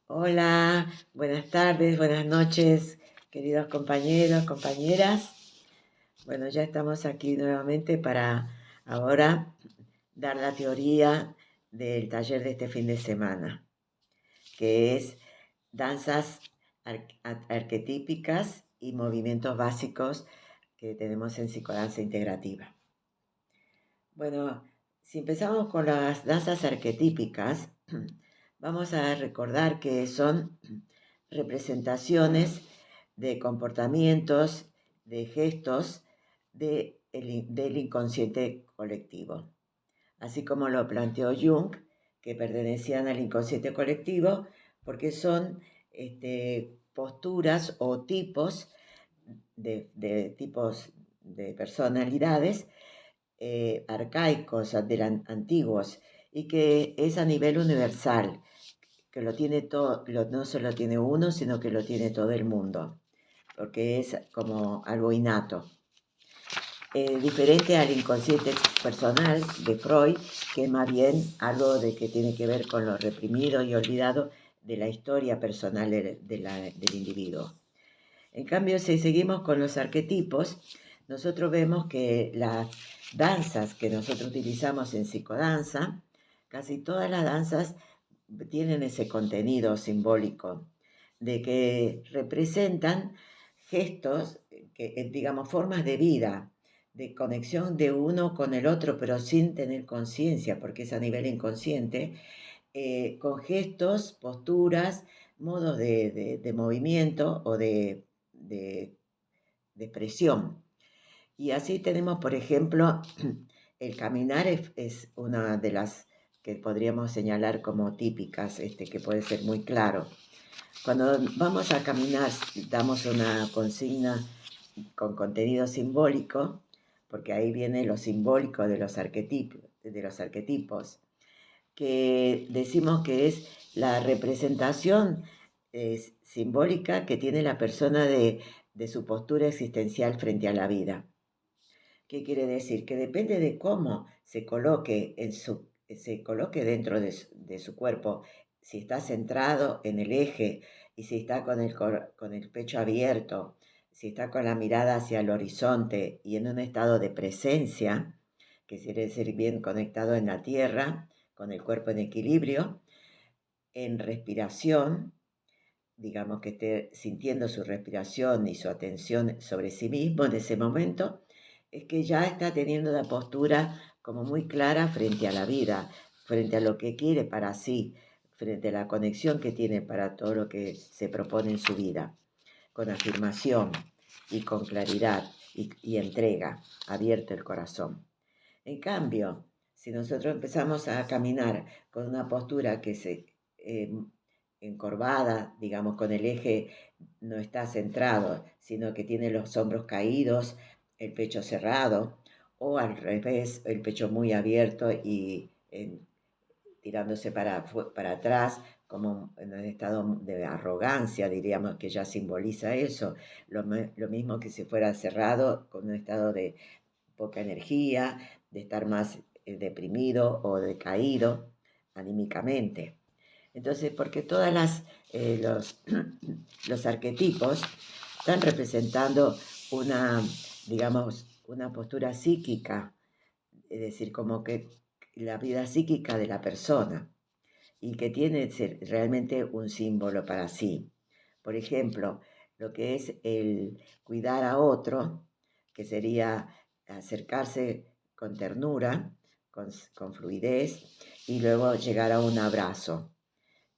Hola, buenas tardes, buenas noches, queridos compañeros, compañeras. Bueno, ya estamos aquí nuevamente para ahora dar la teoría del taller de este fin de semana, que es danzas arquetípicas y movimientos básicos que tenemos en psicodanza integrativa. Bueno, si empezamos con las danzas arquetípicas, vamos a recordar que son representaciones de comportamientos, de gestos del inconsciente colectivo. Así como lo planteó Jung, que pertenecían al inconsciente colectivo, porque son posturas o tipos tipos de personalidades arcaicos, antiguos, y que es a nivel universal, que lo tiene todo, no solo tiene uno, sino que lo tiene todo el mundo, porque es como algo innato. Diferente al inconsciente personal de Freud, que es más bien algo de que tiene que ver con lo reprimido y olvidado de la historia personal del individuo. En cambio, si seguimos con los arquetipos, nosotros vemos que las danzas que nosotros utilizamos en psicodanza, casi todas las danzas tienen ese contenido simbólico de que representan gestos, digamos, formas de vida, de conexión de uno con el otro, pero sin tener conciencia, porque es a nivel inconsciente, con gestos, posturas, modos de movimiento o de expresión. Y así tenemos, por ejemplo, el caminar es una de las que podríamos señalar como típicas, que puede ser muy claro. Cuando vamos a caminar, damos una consigna con contenido simbólico, porque ahí viene lo simbólico de los arquetipos, que decimos que es la representación simbólica que tiene la persona de su postura existencial frente a la vida. ¿Qué quiere decir? Que depende de cómo se coloque, se coloque dentro de su cuerpo, si está centrado en el eje y si está con el pecho abierto, si está con la mirada hacia el horizonte y en un estado de presencia, que quiere decir bien conectado en la tierra, con el cuerpo en equilibrio, en respiración, digamos que esté sintiendo su respiración y su atención sobre sí mismo en ese momento, es que ya está teniendo la postura como muy clara frente a la vida, frente a lo que quiere para sí, frente a la conexión que tiene para todo lo que se propone en su vida, con afirmación y con claridad y entrega, abierto el corazón. En cambio, si nosotros empezamos a caminar con una postura que se encorvada, digamos, con el eje no está centrado, sino que tiene los hombros caídos, el pecho cerrado, o al revés, el pecho muy abierto y tirándose para atrás, como en un estado de arrogancia, diríamos que ya simboliza eso, lo mismo que si fuera cerrado, con un estado de poca energía, de estar más deprimido o decaído anímicamente. Entonces, porque los arquetipos están representando digamos, una postura psíquica, es decir, como que la vida psíquica de la persona y que tiene realmente un símbolo para sí. Por ejemplo, lo que es el cuidar a otro, que sería acercarse con ternura, con fluidez, y luego llegar a un abrazo.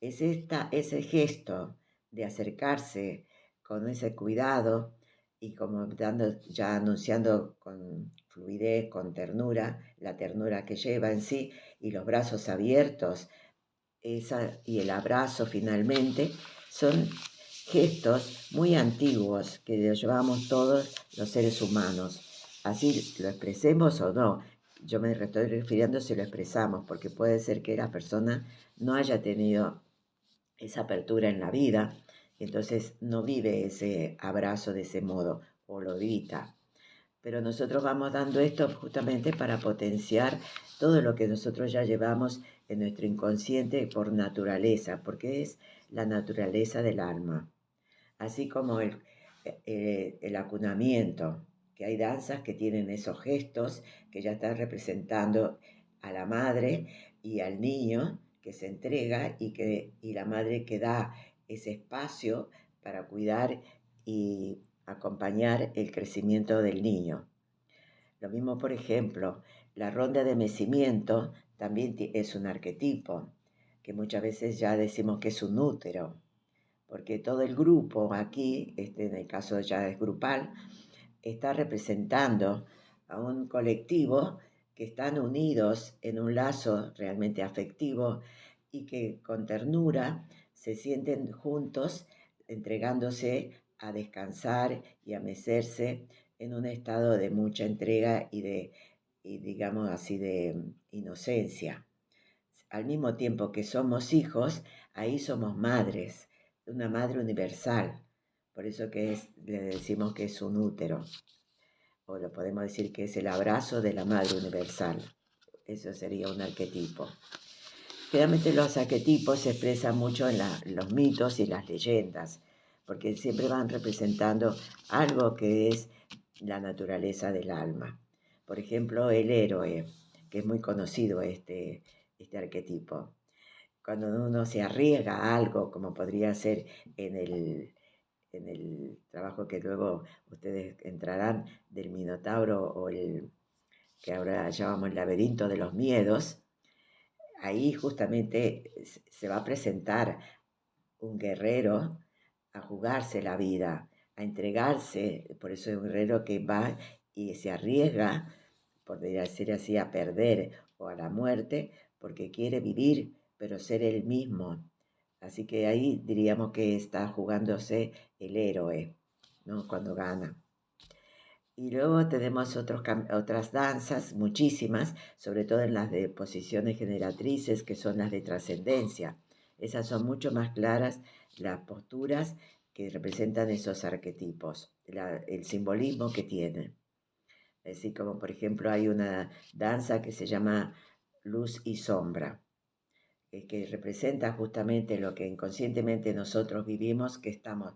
Es ese gesto de acercarse con ese cuidado y como ya anunciando con fluidez, con ternura, la ternura que lleva en sí y los brazos abiertos y el abrazo finalmente, son gestos muy antiguos que los llevamos todos los seres humanos. Así lo expresemos o no. Yo me estoy refiriendo si lo expresamos, porque puede ser que la persona no haya tenido esa apertura en la vida, y entonces no vive ese abrazo de ese modo o lo evita. Pero nosotros vamos dando esto justamente para potenciar todo lo que nosotros ya llevamos en nuestro inconsciente por naturaleza, porque es la naturaleza del alma. Así como el acunamiento, que hay danzas que tienen esos gestos que ya están representando a la madre y al niño que se entrega y la madre que da ese espacio para cuidar y acompañar el crecimiento del niño. Lo mismo, por ejemplo, la ronda de mecimiento también es un arquetipo, que muchas veces ya decimos que es un útero, porque todo el grupo aquí, en el caso ya es grupal, está representando a un colectivo que están unidos en un lazo realmente afectivo y que con ternura se sienten juntos entregándose a descansar y a mecerse en un estado de mucha entrega y digamos así, de inocencia. Al mismo tiempo que somos hijos, ahí somos madres, una madre universal. Por eso le decimos que es un útero, o lo podemos decir que es el abrazo de la madre universal. Eso sería un arquetipo. Generalmente los arquetipos se expresan mucho en los mitos y las leyendas, porque siempre van representando algo que es la naturaleza del alma. Por ejemplo, el héroe, que es muy conocido este arquetipo. Cuando uno se arriesga a algo, como podría ser en el trabajo que luego ustedes entrarán del Minotauro o el que ahora llamamos el laberinto de los miedos, ahí justamente se va a presentar un guerrero a jugarse la vida, a entregarse, por eso es un guerrero que va y se arriesga, podría decir así, a perder o a la muerte, porque quiere vivir, pero ser él mismo. Así que ahí diríamos que está jugándose el héroe, ¿no? Cuando gana. Y luego tenemos otras danzas, muchísimas, sobre todo en las de posiciones generatrices, que son las de trascendencia. Esas son mucho más claras las posturas que representan esos arquetipos, el simbolismo que tienen. Así como, por ejemplo, hay una danza que se llama luz y sombra, que representa justamente lo que inconscientemente nosotros vivimos, que estamos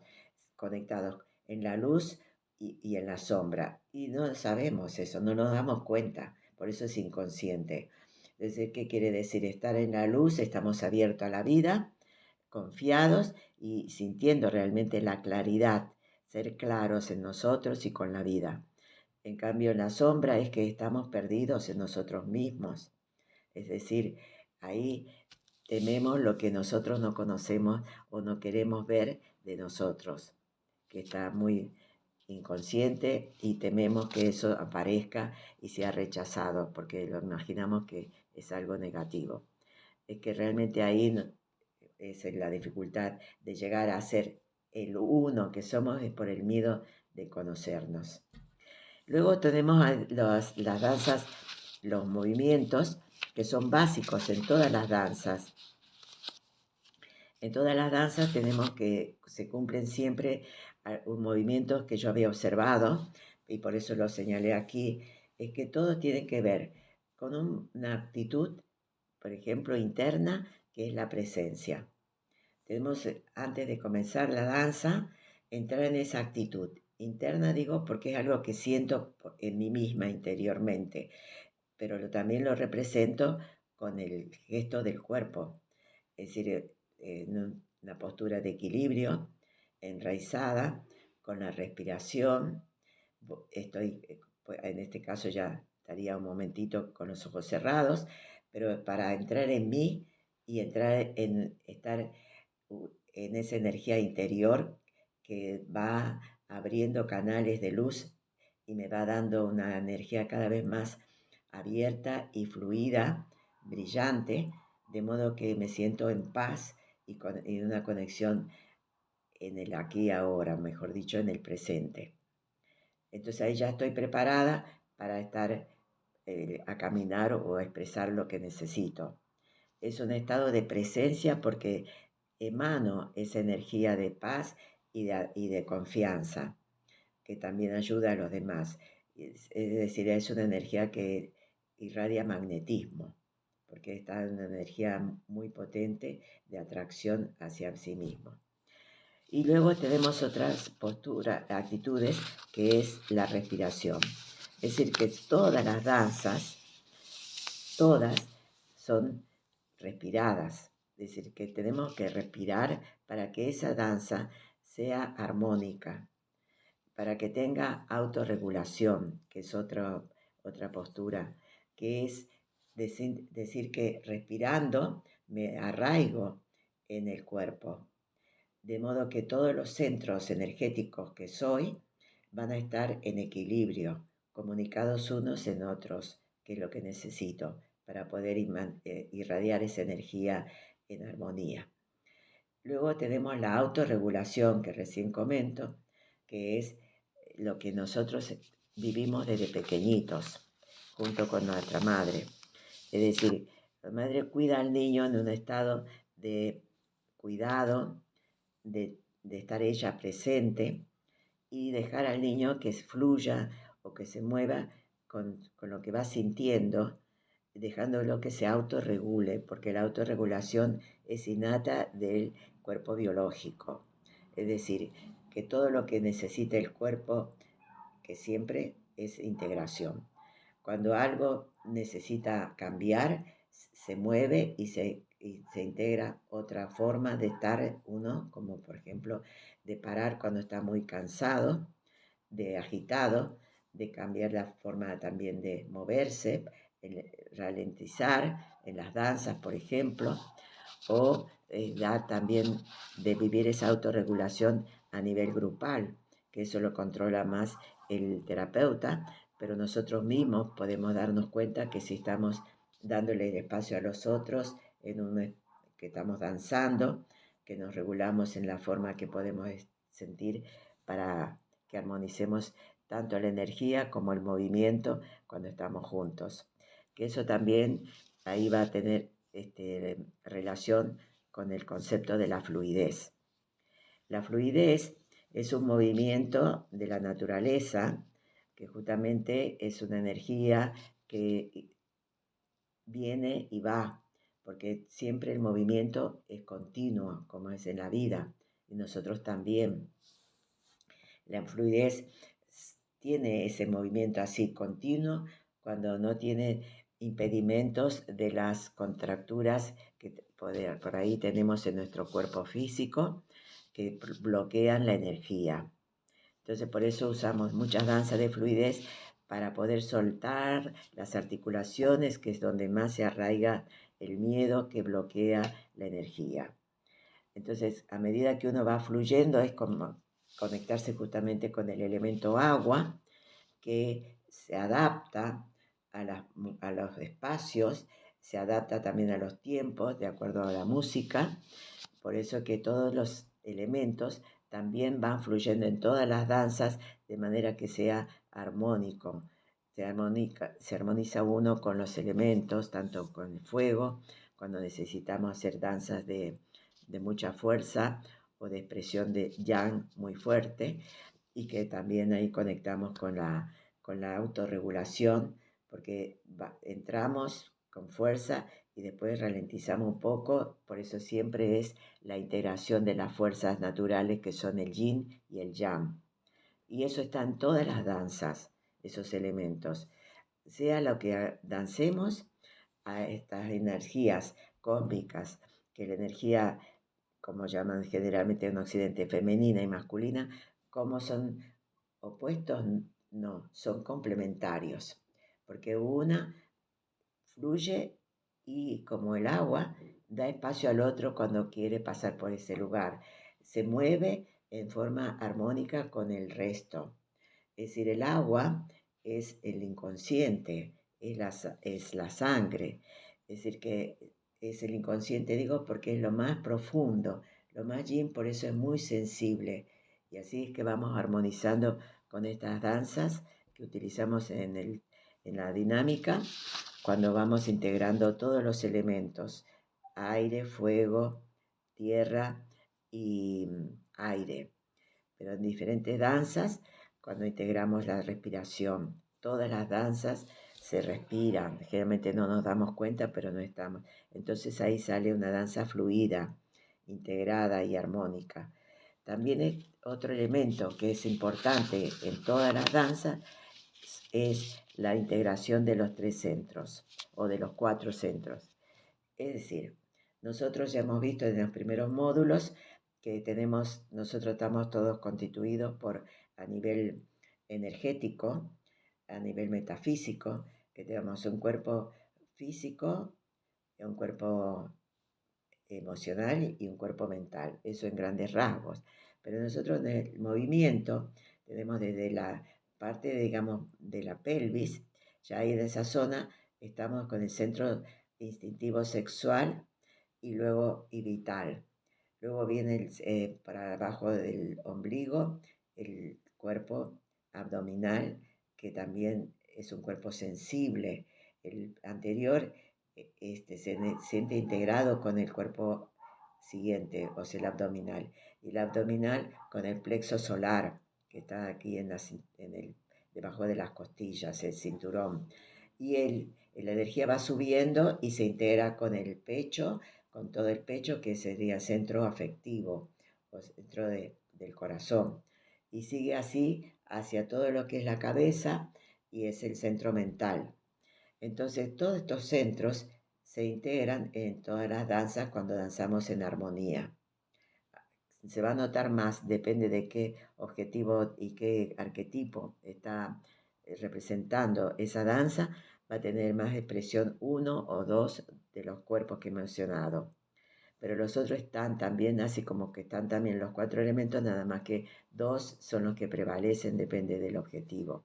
conectados en la luz y en la sombra. Y no sabemos eso, no nos damos cuenta, por eso es inconsciente. Entonces, ¿qué quiere decir? Estar en la luz, estamos abiertos a la vida, confiados y sintiendo realmente la claridad, ser claros en nosotros y con la vida. En cambio, en la sombra es que estamos perdidos en nosotros mismos. Es decir, ahí tememos lo que nosotros no conocemos o no queremos ver de nosotros, que está muy inconsciente y tememos que eso aparezca y sea rechazado porque lo imaginamos que es algo negativo. Es que realmente ahí es la dificultad de llegar a ser el uno que somos, es por el miedo de conocernos. Luego tenemos las danzas, los movimientos que son básicos en todas las danzas. En todas las danzas tenemos que se cumplen siempre movimientos que yo había observado, y por eso lo señalé aquí, es que todo tiene que ver con una actitud, por ejemplo, interna, que es la presencia. Tenemos, antes de comenzar la danza, entrar en esa actitud. Interna digo porque es algo que siento en mí misma interiormente, pero también lo represento con el gesto del cuerpo. Es decir, en una postura de equilibrio, enraizada, con la respiración. En este caso ya estaría un momentito con los ojos cerrados, pero para entrar en mí y estar en esa energía interior que va abriendo canales de luz y me va dando una energía cada vez más abierta y fluida, brillante, de modo que me siento en paz y una conexión en el aquí y ahora, mejor dicho, en el presente. Entonces ahí ya estoy preparada para estar a caminar o a expresar lo que necesito. Es un estado de presencia porque emano esa energía de paz y de confianza, que también ayuda a los demás. Es decir, es una energía que irradia magnetismo, porque está en una energía muy potente de atracción hacia sí mismo. Y luego tenemos otras posturas, actitudes, que es la respiración. Es decir, que todas las danzas, todas son respiradas. Es decir, que tenemos que respirar para que esa danza sea armónica, para que tenga autorregulación, que es otra postura, que es decir que respirando me arraigo en el cuerpo, de modo que todos los centros energéticos que soy van a estar en equilibrio, comunicados unos en otros, que es lo que necesito para poder irradiar esa energía en armonía. Luego tenemos la autorregulación que recién comento, que es lo que nosotros vivimos desde pequeñitos, junto con nuestra madre. Es decir, la madre cuida al niño en un estado de cuidado, de estar ella presente y dejar al niño que fluya o que se mueva con lo que va sintiendo, dejándolo que se autorregule, porque la autorregulación es innata del cuerpo biológico. Es decir, que todo lo que necesita el cuerpo, que siempre es integración. Cuando algo necesita cambiar, se mueve y se integra otra forma de estar uno, como por ejemplo de parar cuando está muy cansado, de agitado, de cambiar la forma también de moverse, ralentizar en las danzas, por ejemplo, o ya también de vivir esa autorregulación a nivel grupal, que eso lo controla más el terapeuta, pero nosotros mismos podemos darnos cuenta que si estamos dándole el espacio a los otros, que estamos danzando, que nos regulamos en la forma que podemos sentir para que armonicemos tanto la energía como el movimiento cuando estamos juntos. Que eso también ahí va a tener relación con el concepto de la fluidez. La fluidez es un movimiento de la naturaleza que justamente es una energía que viene y va, porque siempre el movimiento es continuo, como es en la vida, y nosotros también. La fluidez tiene ese movimiento así continuo cuando no tiene impedimentos de las contracturas que por ahí tenemos en nuestro cuerpo físico que bloquean la energía. Entonces por eso usamos muchas danzas de fluidez para poder soltar las articulaciones, que es donde más se arraiga el miedo que bloquea la energía. Entonces, a medida que uno va fluyendo, es como conectarse justamente con el elemento agua, que se adapta a los espacios, se adapta también a los tiempos, de acuerdo a la música. Por eso que todos los elementos también van fluyendo en todas las danzas, de manera que sea armónico. Se armoniza uno con los elementos, tanto con el fuego, cuando necesitamos hacer danzas de mucha fuerza o de expresión de yang muy fuerte, y que también ahí conectamos con la autorregulación, porque entramos con fuerza y después ralentizamos un poco. Por eso siempre es la integración de las fuerzas naturales, que son el yin y el yang. Y eso está en todas las danzas, esos elementos. Sea lo que dancemos, a estas energías cósmicas, que la energía, como llaman generalmente en Occidente, femenina y masculina, como son opuestos, no, son complementarios, porque una fluye y, como el agua, da espacio al otro cuando quiere pasar por ese lugar. Se mueve en forma armónica con el resto. Es decir, el agua es el inconsciente, es la sangre. Es decir, que es el inconsciente, digo, porque es lo más profundo, lo más yin, por eso es muy sensible. Y así es que vamos armonizando con estas danzas que utilizamos en la dinámica, cuando vamos integrando todos los elementos: aire, fuego, tierra y aire. Pero en diferentes danzas, cuando integramos la respiración, todas las danzas se respiran, generalmente no nos damos cuenta, pero no estamos. Entonces ahí sale una danza fluida, integrada y armónica. También es otro elemento que es importante en todas las danzas es la integración de los 3 centros o de los 4 centros. Es decir, nosotros ya hemos visto en los primeros módulos que nosotros estamos todos constituidos por a nivel energético, a nivel metafísico, que tenemos un cuerpo físico, un cuerpo emocional y un cuerpo mental, eso en grandes rasgos. Pero nosotros en el movimiento tenemos desde la parte, digamos, de la pelvis, ya ahí en esa zona estamos con el centro instintivo sexual y vital. Luego viene para abajo del ombligo el cuerpo abdominal, que también es un cuerpo sensible. El anterior se siente integrado con el cuerpo siguiente, o sea, el abdominal. Y el abdominal con el plexo solar, que está aquí debajo de las costillas, el cinturón. Y la energía va subiendo y se integra con el pecho, con todo el pecho, que sería centro afectivo o centro del corazón. Y sigue así hacia todo lo que es la cabeza y es el centro mental. Entonces, todos estos centros se integran en todas las danzas cuando danzamos en armonía. Se va a notar más, depende de qué objetivo y qué arquetipo está representando esa danza, va a tener más expresión uno o dos de los cuerpos que he mencionado. Pero los otros están también, así como que están también los 4 elementos, nada más que 2 son los que prevalecen, depende del objetivo,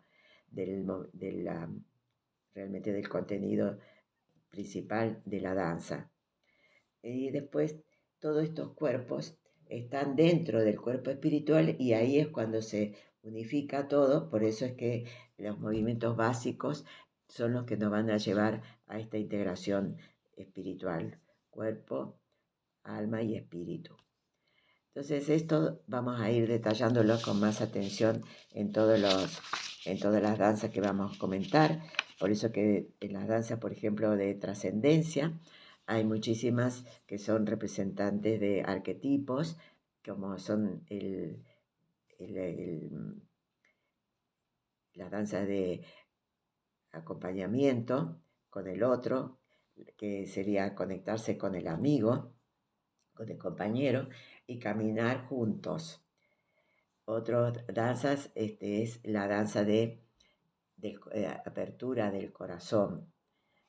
realmente del contenido principal de la danza. Y después todos estos cuerpos están dentro del cuerpo espiritual y ahí es cuando se unifica todo, por eso es que los movimientos básicos son los que nos van a llevar a esta integración espiritual, cuerpo, alma y espíritu. Entonces esto vamos a ir detallándolo con más atención en todas las danzas que vamos a comentar. Por eso que en las danzas, por ejemplo, de trascendencia, hay muchísimas que son representantes de arquetipos, como son las danzas de acompañamiento con el otro, que sería conectarse con el amigo, con el compañero, y caminar juntos. Otras danzas es la danza de apertura del corazón,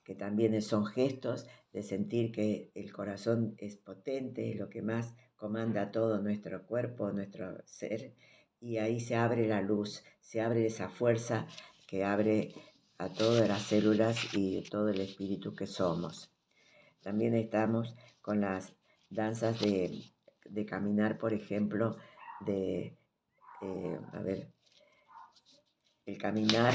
que también son gestos de sentir que el corazón es potente, es lo que más comanda todo nuestro cuerpo, nuestro ser, y ahí se abre la luz, se abre esa fuerza que abre a todas las células y todo el espíritu que somos. También estamos con las danzas de caminar, por ejemplo, el caminar,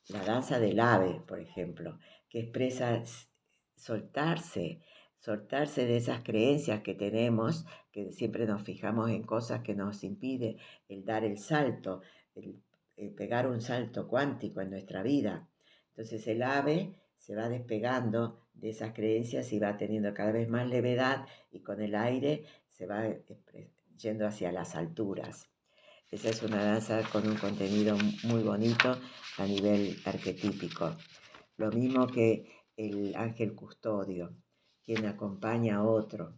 la danza del ave, por ejemplo, que expresa soltarse de esas creencias que tenemos, que siempre nos fijamos en cosas que nos impide el dar el salto, el pegar un salto cuántico en nuestra vida. Entonces el ave se va despegando de esas creencias y va teniendo cada vez más levedad y con el aire se va yendo hacia las alturas. Esa es una danza con un contenido muy bonito a nivel arquetípico. Lo mismo que el ángel custodio, quien acompaña a otro.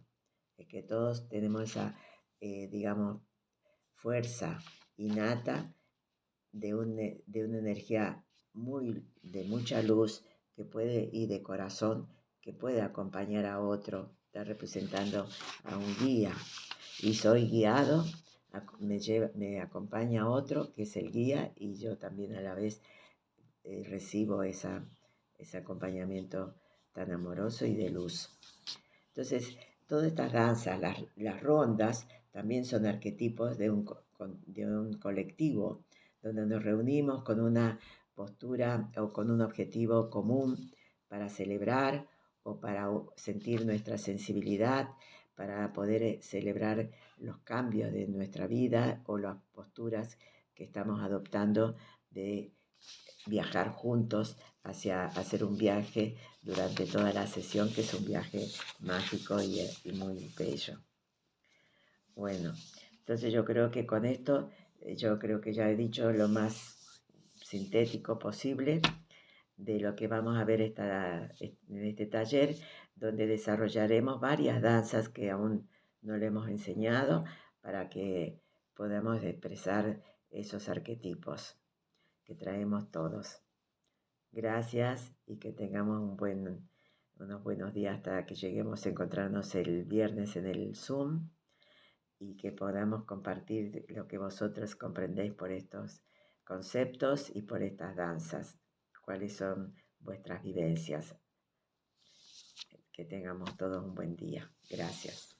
Es que todos tenemos esa, digamos, fuerza innata de una energía de mucha luz que puede y de corazón que puede acompañar a otro, está representando a un guía. Y soy guiado, me acompaña otro que es el guía y yo también a la vez recibo ese acompañamiento tan amoroso y de luz. Entonces, todas estas danzas, las rondas, también son arquetipos de un colectivo, donde nos reunimos con una postura o con un objetivo común para celebrar o para sentir nuestra sensibilidad, para poder celebrar los cambios de nuestra vida o las posturas que estamos adoptando de viajar juntos hacia hacer un viaje durante toda la sesión, que es un viaje mágico y muy bello. Bueno, entonces yo creo que con esto, yo creo que ya he dicho lo más sintético posible de lo que vamos a ver en este taller, donde desarrollaremos varias danzas que aún no le hemos enseñado para que podamos expresar esos arquetipos que traemos todos. Gracias y que tengamos unos buenos días hasta que lleguemos a encontrarnos el viernes en el Zoom y que podamos compartir lo que vosotros comprendéis por estos conceptos y por estas danzas, cuáles son vuestras vivencias. Que tengamos todos un buen día. Gracias.